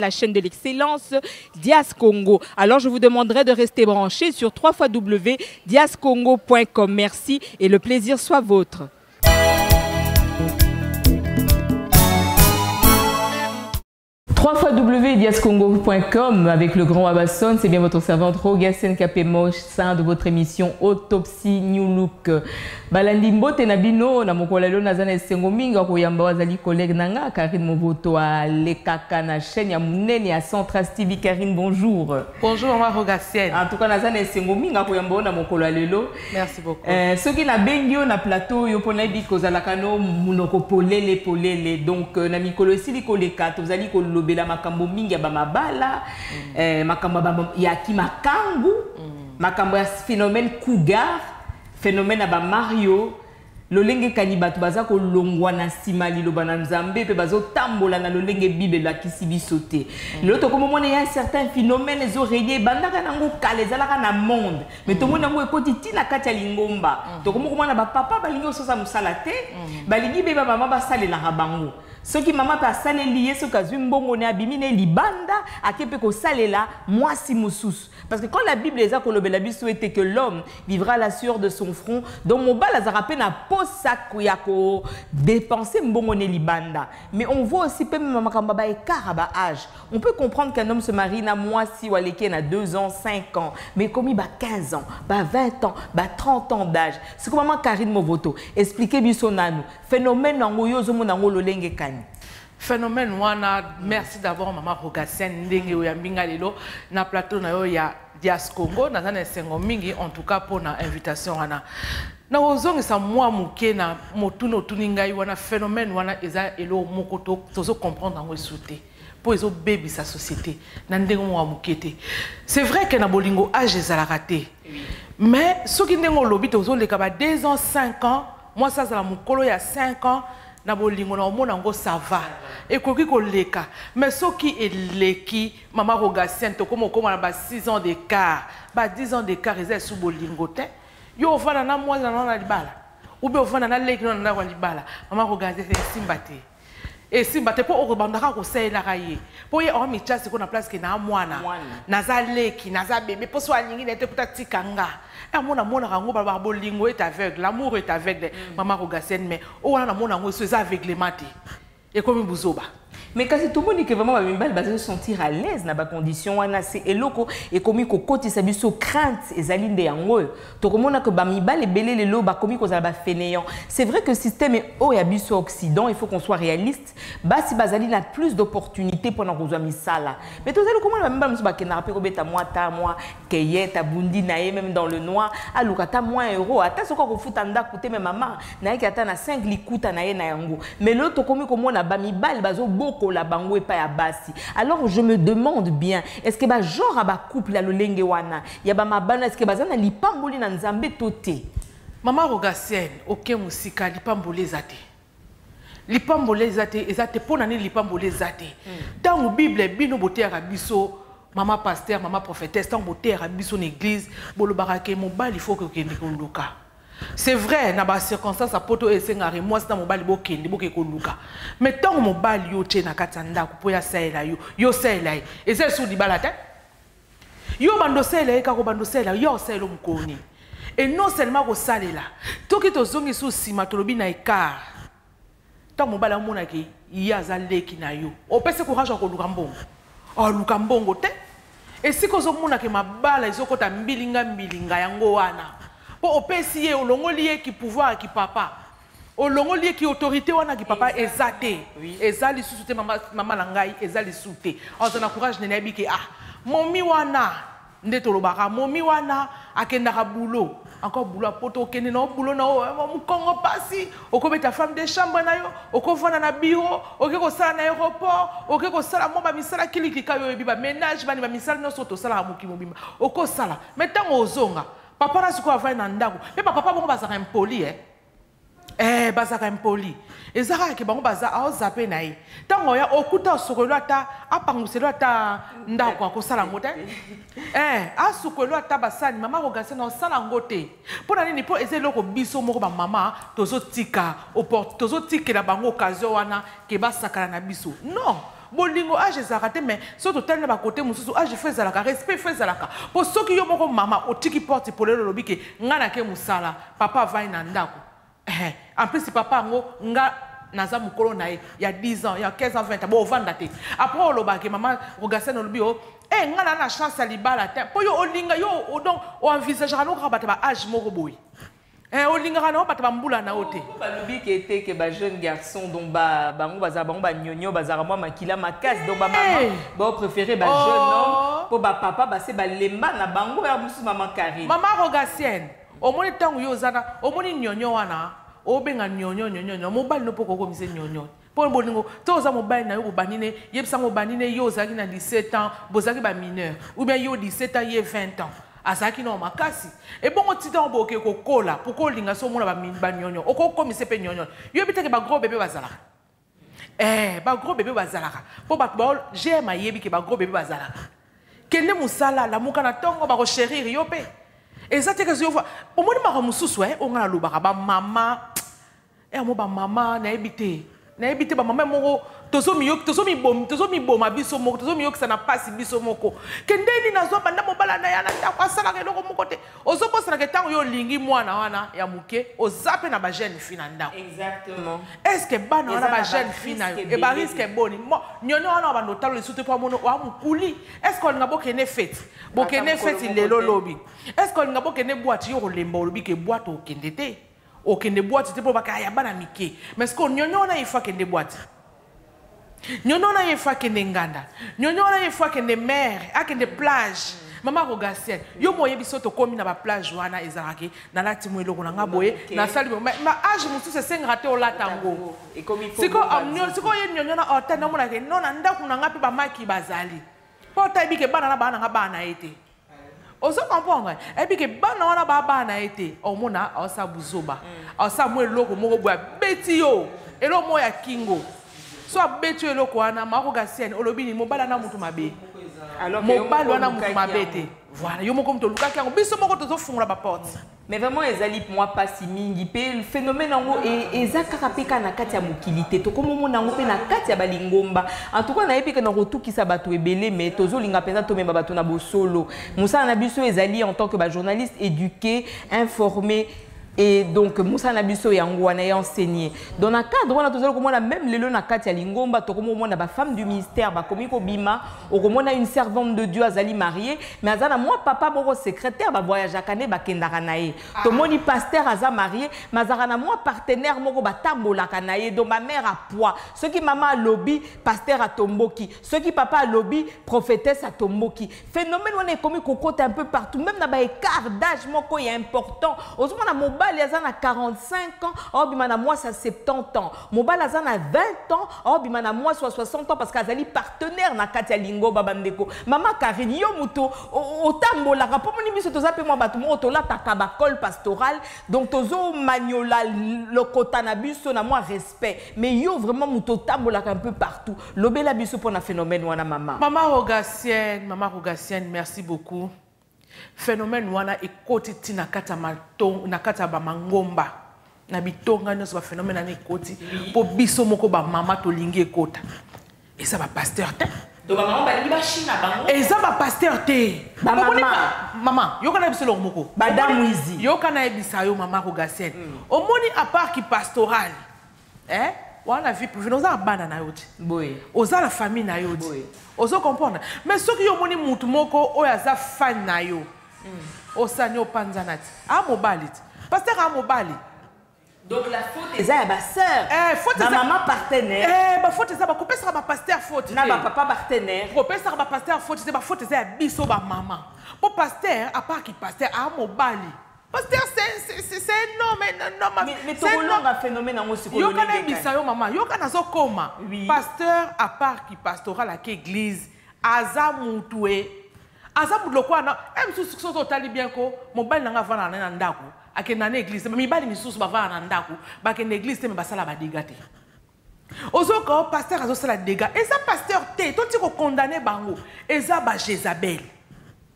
La chaîne de l'excellence, Dias Congo. Alors je vous demanderai de rester branchés sur www.diascongo.com. Merci et le plaisir soit vôtre. www.diascongo.com avec le grand Wabasson, c'est bien votre servante Rogasen Kapemoch, sein de votre émission Autopsie New Look. Balandi mbote na bino na mokola lelo nazana esengo minga koyamba wazali collègue nanga Karine Movoto a lekaka na chaîne ya munene ya Centras TV. Karine, bonjour. Bonjour maman Rogasen. En tout cas nazana esengo minga koyamba na mokola lelo. Merci beaucoup. Soki na bengio na plateau yo pona bi kozala kano munoko polele donc na mikolo esili koleka tozali kolobela makambo mingi ya bamabala makambo ya kimakangu makambo ya phénomène cougar phénomène ba Mario lolenge kanibatu baza ko longwa na simali lo bana nzambe pe bazo tambola na lolenge bible la kisibisote l'autre comme on y a un certain phénomène zo régné bandaka nango kale zalaka na monde mais to mona ngo ekoti tina kati ya lingomba to comme na ba papa balingo sosa musala te balingi be ba mama basalela bango. Ce qui maman pa salé lié ce cas mbongo ne abimine libanda akepe ko salela moi si musus parce que quand la Bible les a kolobela biso était que l'homme vivra la sueur de son front donc mon bal azara pe na posa ya ko dépenser mbongo ne libanda mais on voit aussi pe maman kamba ba écart ba âge on peut comprendre qu'un homme se marie na moi si waleke na 2 ans 5 ans mais comme il ba 15 ans ba 20 ans ba 30 ans d'âge c'est comme maman Karine Movoto expliquer biso nanu phénomène nango yo zo monango lolenge kani. Phénomène wana, merci d'abord maman Rogasen ndenge oya mbinga lelo na plateau na yo ya Dias Congo na zana sengo mingi en tout cas pour na invitation wana. Na ozongi sa moi muke na motuno tuningai wana phénomène wana eza elo mokoto tozo comprendre ngo souté. Pour ezo baby sa société na ndenge mo mukete. C'est vrai que na bolingo âge ezala raté. Mais soki ndengo lobi tozo leka ba 2 ans 5 ans, moi ça za la mukolo ya 5 ans. Na bolingo na omona ngo ça va et koki ko leka mais soki eleki mama Rogasen to comme na ba 6 ans d'écart ba 10 ans d'écart eza sous bolingo te yo vana na moi na libala ou be vana na leki na na libala mama Rogasen simbate et simbate po okobandaka ko sela kaye po ye o mi chance ko na place ke na mwana na za leki na za bébé po so alingi na te puta tikanga. Mona rango ba bolingo est aveugle, l'amour est aveugle, maman Rogasen mais o wana mona ngo so aveuglement et comme buzoba. Mais quand tout le monde dit que vraiment va se sentir à l'aise dans la condition wana c'est eloko et comme ko koti sabiso crainte et zalinde yango to komona que bamibal et belé les lo ba komi ko za ba fainéant. C'est vrai que le système est au ya biso occident, il faut qu'on soit réaliste. Ba si bazali na plus d'opportunités pendant qu'on soit misala. Mais tout ça comment même ba ba kenara pe ko beta moi keyeta bundi na même dans le noir alukata moins euro ata soko ko futanda coûter même maman na ki ata na 5 likuta na ye na yango. Mais l'autre komi komona bamibal bazo la bango et pas ya basi. Alors je me demande bien, est-ce que ba genre aba couple la lolenge wana ya ba mabana est-ce que bazana lipamboli na nzambe toté. Maman Rogasen aucun musika lipamboli zate. Lipamboli zate ezate pona ni lipamboli zate. Dans la Bible bino boté arabiso maman pasteur, maman prophétesse dans boté arabiso l'église bolo barake mo bal il faut que kende konduka. C'est vrai, dans les circonstances, poto esengari moi c'est mobile bokende bokeko luka. Mais tant mobile yo tche na katanda ko poya saela yo saela et c'est sous libala te. Yo bando saela ka ko bando saela yo saela mukoni. Et non seulement ko salela. Toki to zongi sous sima tolobi na écart. Tant mobile mona ki ya zaleki na yo. O pese courage ko luka mbongo. O luka mbongo te. Et si ko zo mona ke mabala izokota mbilinga yango wana. Pour opérer au long lié qui pouvoir qui papa au long lié qui autorité wana qui papa ezate ezali sous maman langai ezali souté on s'en encourage nenabi que momi wana ndeto lobaka momi wana akenda ka boulot encore boulot poto kende na boulot na mu Congo pasi okobeta femme de chambre na yo okovana na bureau okeko sala na aéroport okeko sala mo ba misala kiliki kayo biba ménage bani ba misala no soto sala muki mobimba okosala mais tango ozonga papa na siko avai na ndako pe papa bongo bazaka impoli bazaka impoli ezaka ke bango baza azape na ye tango ya okuta sokolo ata apanguselo ata ndako akosala ngote asukolo ata basani mama Rogasen na osala ngote pona nini po ezeloko biso moko ba mama tozo tika la bango occasion wana ke basakala na biso non bolingo age ezalaka te mais so totalina bakote mosusu age fo ezalaka respect fo ezalaka po soki yo moko mama otiki porte polelo olobi ke nga nake mosala papa avai na ndako en plus papa yango nga naza mokolo na ye ya 10 ans ya 15 ans 20 ans bo ovanda te après olobake mama Rogasene olobi o nga na chance ya libala te po yo olinga yo donc oenvisagera no kaka bato ba age moko boye olingaka na bato bambula na yo te balobi ke ete ke bajeune garçon donc bango bazala bango banyonyo bazala mwa makila makasi donc bamama baopréféré bajeune homme mpo bapapa base balemba na bango ya mosusu mama Karine mama Rogasene omoni ntango yo ozana omoni nyonyo wana obenga nyonyo mobali no poko komise nyonyo po bolingo to oza mobali na yo kobanine yebisa mobali yo ozaki na 17 ans bozaki ba mineur ou bien yo 17 ans ye 20 ans azaki na makasi e bongo tita oboke kokola poko linga so mona ba nyonyo okokomise pe nyonyo yo biteke ba gros bébé bazalaka ba gros bébé bazalaka po ba j'aime ayebi ke ba gros bébé bazalaka kende musala la muka na tongo ba ko chérir yo pe ezate ke yo fa omoni maka mususu onga na lobaka ba mama mo ba mama na ebite ba mama moko tozomi boma biso moko tozomi yokisa na pasi biso moko kendeni nazwa banda mobala na ya na ndako asalaka eloko moko te ozokosalaka ntango yo olingi mwana wana ya moke oza mpe na bajeune fille na ndako exactement est ce que bana wana bajeune fille na yo ebariske eboni nyonyo wana wa bando otalo lisusu te mpo amono wa mokuli est ce que olinga bokende fete bokende fete lelo lobi est ce que olinga bokende bwati yo kolemba olobi ke bwate okende te okende bwati te mpo bakaya bana mike mais ce que nyonyo wana ifa kende bwati nyonyo na yefa kende nganda nyonyo na yefa kende mer akende plage mama Rogasene yo moye biso to komi na ba plage wana ezalaki na lati mo eloko na ngaboye na sali ma age musu se senga te olata ngo siko amnyo siko ye nyonyo na ota na mona ke nona ndaku na ngapi ba maki bazali po ta bike bana na bana ngabana ete ozo comprendre ebike bana wana ba bana ete omona osa buzoba osa mo eloko moko boya beti yo elo mo ya kingo so abetu eloko wana ma Rogasene olobi ni mobala na mutu mabe alors mobala wana mutu mabe te voilà yo moko mutu lukaki yango biso moko tozofungola ba porte mais vraiment ezali moi pas si mingi pe le phénomène yango ezaka peka na kati ya mokilité to komo mona yango pe na kati ya balingomba en tout cas na epika na kotukisa bato ebele mais tozolinga penza to memba bato na bosolo musala na biso ezali en tant que ba journaliste éduqué informé. Et donc Moussa Nabiso et Angouana est enseigné. Dans le cadre, on a toujours même les lois Katia Lingomba, on a la femme du ministère, Komiko Bima, on a une servante de Dieu Azali mariée, mais Azana moi papa mon secrétaire va voyager à Kane Bakendaranae. Tomoni pasteur Aza marié, mais Azana moi partenaire mon batambo la Kanae, dont ma mère a poids. Ceux qui maman a lobby, pasteur à Tomboki. Ceux qui papa a lobby, prophétesse à Tomboki. Phénomène on est comme cocotte un peu partout, même dans les écart d'âge moko est important. Osman a Mobile a 45 ans, or bimana moi ça 70 ans. Mobile a 20 ans, or bimana moi soit 60 ans parce qu'azali partenaire na Katia Lingo babandeko. Mama Karine yo muto otambo la rapport moni biso tozape moi batu mo tola takabakol pastoral donc tozo maniola le kotana biso na moi respect mais yo vraiment muto tambo la un peu partout. Lobela biso pour na phénomène wana mama. Mama Rogasene, merci beaucoup. Phénomène wana ekoti na kata matong na kata ba mangomba na bitonga nyonso ba phénomène na ekoti po biso moko ba mama to lingi ekota et ça ba pasteur te donc ba mama ba lingi ba china bango et ça ba pasteur te ba mama yo kana biso lo moko badamu izi yo kana ebisa yo mama Rogasene omoni à part qui pastoral wana vie privée oza bana na yo te boy oza la famille na yo te ozo comprendre mais soki yo moni mutu moko oyo aza fan na yo osani opanzana te amobali te pasteur amobali donc la faute eza ya ba sœur faute na maman partenaire ba faute eza ba kopesa ba pasteur faute na ba papa partenaire kopesa ba pasteur faute te ba faute eza ya biso ba maman po pasteur à part qui pasteur amobali pasteur c'est non mais tout le long a phénomène en aussi yo kana bisa yo maman yo kana zo koma pasteur à part qui pastoral à l'église aza mutue aza mudloko na emsusu soto tali bien ko mobali nanga vana na ndako akena na église mais mibali misusu bavana na ndako bakena église te me basala ba dégâts ozoko pasteur azo sala dégâts et ça pasteur te to tiko condamner bango eza ba Jézabel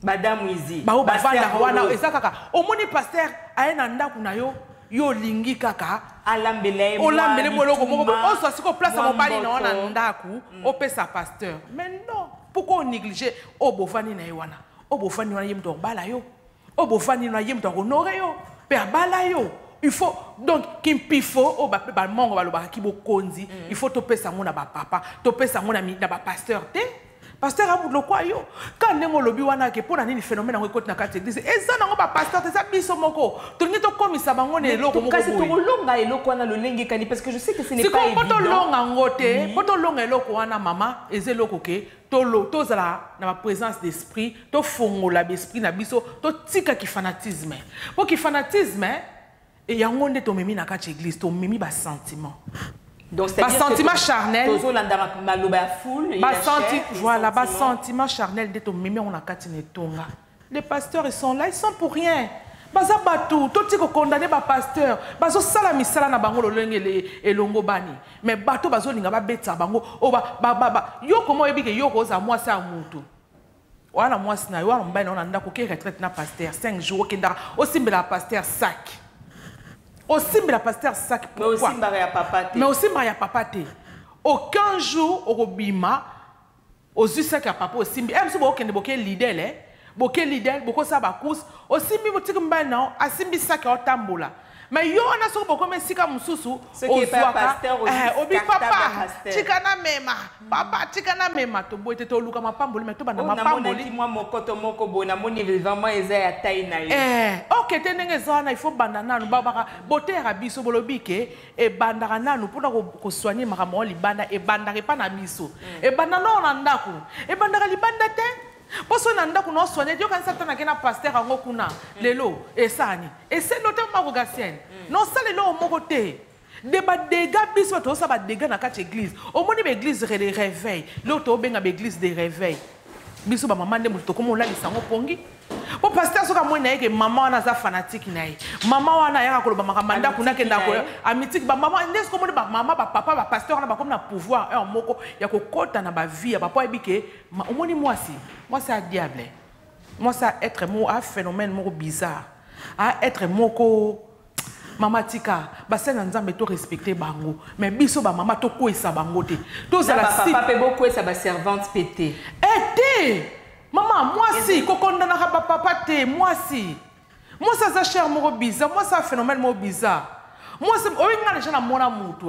Madame Wizi ba bavanda wana eza kaka omoni pasteur ayena ndako na yo yo lingi kaka alambele mo loko moko o so siko place mo bali na wana ndaku o pesa pasteur. Mais non, pourquoi négliger o bofani na yewana? O bofani wana yemto bala yo. O bofani na yemto honorer yo. Pe bala yo. Il faut donc kimpifo o ba mongo ba lo ba ki bo konzi, il faut to pesa mo na ba papa, to pesa mo na ba pasteur te. Pasteur a le quoi yo quand nengo lobi wana ke pona nini phénomène ngo côté na kati église eza nango ba pasteur te sa biso moko to ngi to komisa bango ne eloko moko kasi to longa eloko wana lo lenge kani parce que je sais que ce n'est pas évident. Si ko to longa ngote poto longa eloko wana mama eze eloko ke to zala na ba présence d'esprit to fongola l'esprit na biso to tika ki fanatisme po ki fanatisme et yango nde to memi na kati église to memi ba sentiment. Donc c'est sentiment charnel. Voilà, bas sentiment charnel de ton mémé on a katine tonga. Les pasteurs ils sont là, ils sont pour rien. Baza batou, tout tiko condamné ba pasteur. Bazo sala misala na bango lolenge le longo bani. Mais bato bazo linga ba betsa bango o ba yo komo ebike yo koza moi sa mutu. Wana moi sina yo wana mbana on anda ko ke retraite na pasteur 5 jours kenda o simbela pasteur sac. Aussi, mais la pasteur sac pourquoi? Mais aussi, Maria Papate. Aucun jour, au Bima, aux sac à papa aussi. Même si vous avez un leader, beaucoup ça va course. Aussi, mais vous avez un asimbi sac à tambola. Mais yo on a sur beaucoup mais si comme sousou au pasteur obi papa tikana mema papa tikana mema to boite to luka mapamboli mais to bana mapamboli moi mokoto moko bona moni vraiment eza ya taille na yo OK tenenge zona il faut bandana no baba botera biso bolobi ke e bandaka nanu pona ko soigner makambo libanda e bandaka pa na biso e bandana na ndako e bandaka libanda te. Parce que nanda kuno soigner Dieu quand ça na kena pasteur ngo kuna lelo esani et c'est notamment rogacienne non ça lelo moko te débat dégâts biso to ça ba dégâts na kati église au moni be église réveil l'autre benga be église de réveil biso ba maman ndemo to komo la lisango pongi po pasteur soka mo na ke maman wana za fanatique na ye maman wana ya ko ba makamanda kuna kenda ko amitique ba maman ndes ko mo ba maman ba papa ba pasteur na ba comme na pouvoir un moko ya ko kota na ba vie ya papa ebike omoni moi c'est un diable moi ça être mo un phénomène moko bizarre à être moko mama tika ba sena nzambe to respecter bango mais biso ba mama to ko esa bango te to za la papa pe beaucoup esa ba servante pété maman, moi si, kokonda na papa te, moi si. Moi ça cher moko bizarre, moi ça phénomène moko bizarre. Moi c'est oui nga déjà na mona mutu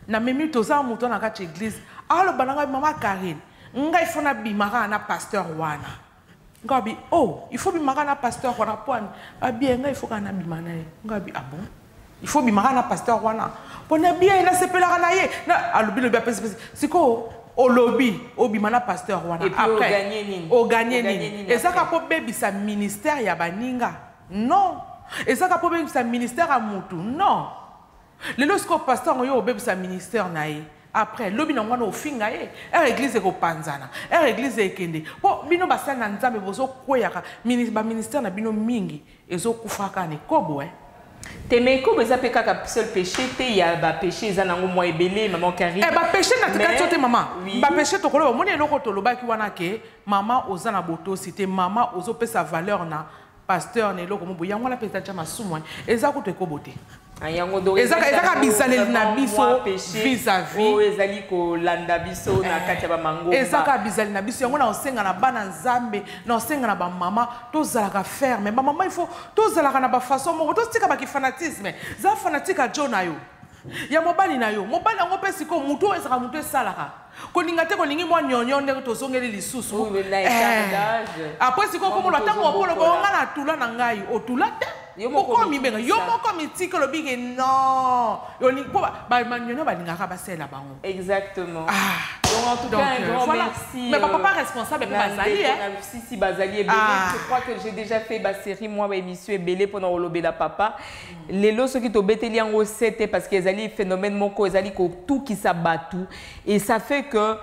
na memi to za mutu na kati église. Alors bananga maman Karine, nga il faut na bimaka na pasteur wana. Ngabi oh, il faut bimaka na pasteur wana pone. Bien nga il faut kana bimana ye. Ngabi ah bon? Il faut bimaka na pasteur wana. Pone bien na sepela na ye. Na alobi le bien siko au lobby, au bimana pasteur wana. Et puis après, au gagner nini. Et ça pour baby sa ministère ya baninga. Non. Et ça pour baby sa ministère à mutu. Non. Le lorsque pasteur yo baby sa ministère nae. Après lobby na ngwana ofinga ye. Église ko panzana. Église ekende. Po bino basana nzambe bozo koyaka ministère na bino mingi ezo kufaka ne kobo Teme ko beza pe kaka seul péché te ya ba péché za nango mo ebele maman Karine. Ba péché na tika te maman. Ba péché to koloba moni eloko to lobaki wana ke maman ozana boto cité maman ozo pe sa valeur na pasteur ne eloko mo boyango la pesa chama sumo eza ko te ko bote. Ayango do ezaka bizale na biso vis-à-vis ezali ko landa biso na kati ba mango. Ezaka bizale na biso yango na osenga na bana nzambe na osenga na ba mama to zalaka ferme ba mama il faut to zalaka na ba façon mo to stika ba ki fanatisme za fanatique a John ayo ya mobali na yo mobali ngo pesi ko mutu ezaka mutu esalaka koninga te koningi mwa nyonyo ndeko to zongeli lisusu après siko ko mo la tango ko lo nga na tula na ngai otula te yo moko mibenga yo moko mitiko lo bige non yo ni po ba nyonyo ba lingaka ba sela bango exactement donc en tout cas un grand merci mais papa pas responsable pas Bazali si Bazali est je crois que j'ai déjà fait ma série moi émission ebele pendant olobela papa lelo ce qui to beteli yango c'était parce que ezali phénomène moko ezali ko tout qui s'abattu et ça fait que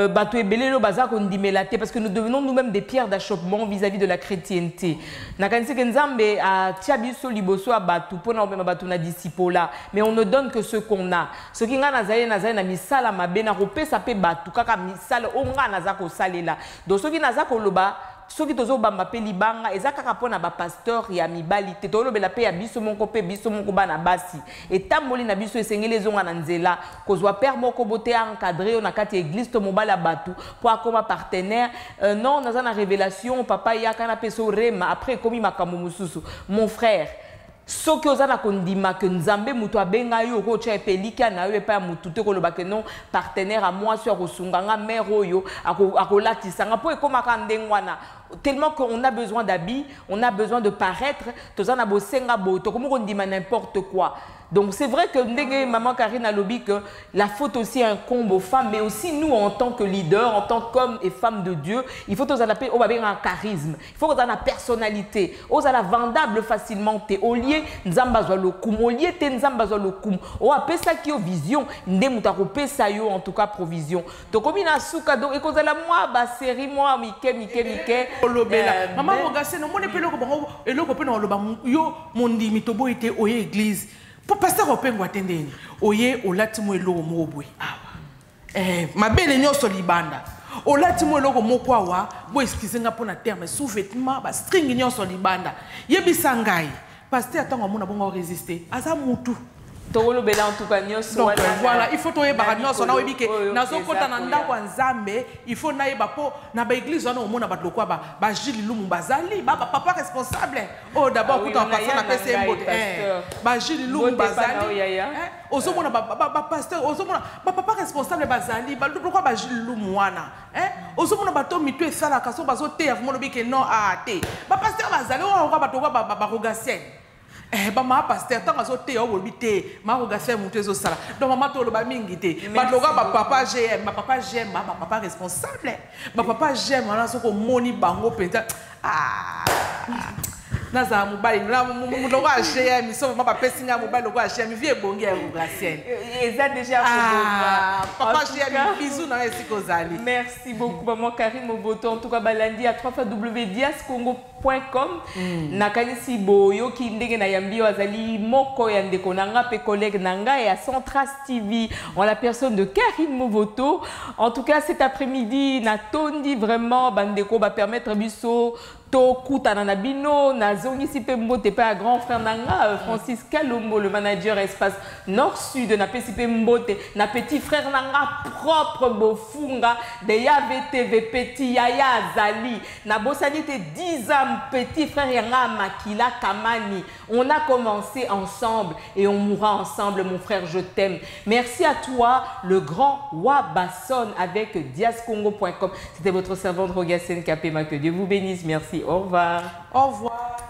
bato ebele lo baza ko ndimela te parce que nous devenons nous-mêmes des pierres d'achoppement vis-à-vis de la chrétienté. Nakanisi ke nzambe a tia biso liboso a bato pona obema bato na discipola mais on ne donne que ce qu'on a. Ce qui nga nazali na misala mabe na kopesa pe bato kaka misala o nga naza ko salela. Donc ce qui naza ko loba soki tozo bamba pe libanga ezaka pona ba pasteur ya mibali te to lobela pe ya biso moko pe biso moko bana basi etamboli na biso esengeli zonga na nzela kozwa père moko bote encadré na kati église to mobala batu po akoma partenaire non naza na révélation papa yaka na peso rema après komi makambo mususu mon frère soki ozana kondima que nzambe mutu abenga yo ko cha pelika na yo pa mutu te ko loba que non partenaire à moi sur osunganga mère oyo akolatisanga po ekoma ka ndengwana tellement qu'on a besoin d'habits, on a besoin de paraître, tozana bosenga boto comme on dit n'importe quoi. Donc c'est vrai que maman Karine a lobby que la faute aussi incombe aux femmes, mais aussi nous en tant que leaders, en tant qu'hommes et femmes de Dieu, il faut aux appeler au un charisme, il faut aux la personnalité, aux la vendable facilement te au lieu nzamba zalokum, au lieu te nzamba zalokum, au appelle ça qui au vision, ndemuta pesa yo en tout cas provision. Donc comme il a souka donc et cause la moi ba série moi mike maman regardez non mon epelo ko bango eloko pe no loba yo mondi mitobo ite oye église. Pasteur opengo atendeni oye olati mo eloko mo boye awa mabele nyoso libanda olati mo eloko moko awa bo excuse nga pona terme sous-vêtement ba string nyoso libanda yebisa ngai pasteur atango mona bongo résister aza mutu tolo bela en tout cas nyoso donc voilà il faut toye ba nyoso na webike nazo kota na ndako nzambe il faut na yeba po na ba église wana omona ba lokwa ba Gilles Lumu bazali ba papa responsable oh d'abord kuta passer na PC mbote ba Gilles Lumu bazali ozomona ba pasteur ozomona ba papa responsable bazali ba lokwa ba Gilles Lumu wana ozomona ba to mitu esala kaso bazo te avmo bike non a te ba pasteur bazali o ba to ba rogasien ma pasteur tant que te o bolbité ma rogasien mutu ezo sala donc mama to lo ba mingi te ba loga ba papa GM ma papa GM ma papa responsable ma papa GM wana soko moni bango penta naza mobali na logo a GM so ma papa singa mobali logo a GM vie bongi ya rogasien eza déjà papa GM bisous na esiko zali. Merci beaucoup maman Karine Moboto en tout cas balandi à www.diascongo.com nakanisi boyo ki ndenge na yambi azali moko ya ndeko nanga pe collègue nanga et à Centras TV en la personne de Karine Moboto. En tout cas cet après-midi natondi vraiment bandeko va permettre biso to kutana na bino na zongi si pe mbote pa grand frère nanga Francis Kalombo le manager espace nord sud na pesipe mbote na petit frère nanga propre bofunga de YVTV petit yaya azali na bosani te 10 ans petit frère yanga Makila Kamani. On a commencé ensemble et on mourra ensemble mon frère, je t'aime. Merci à toi le grand Wabasson avec diascongo.com. C'était votre servante Rogasen Kapema, que Dieu vous bénisse. Merci, au revoir. Au revoir.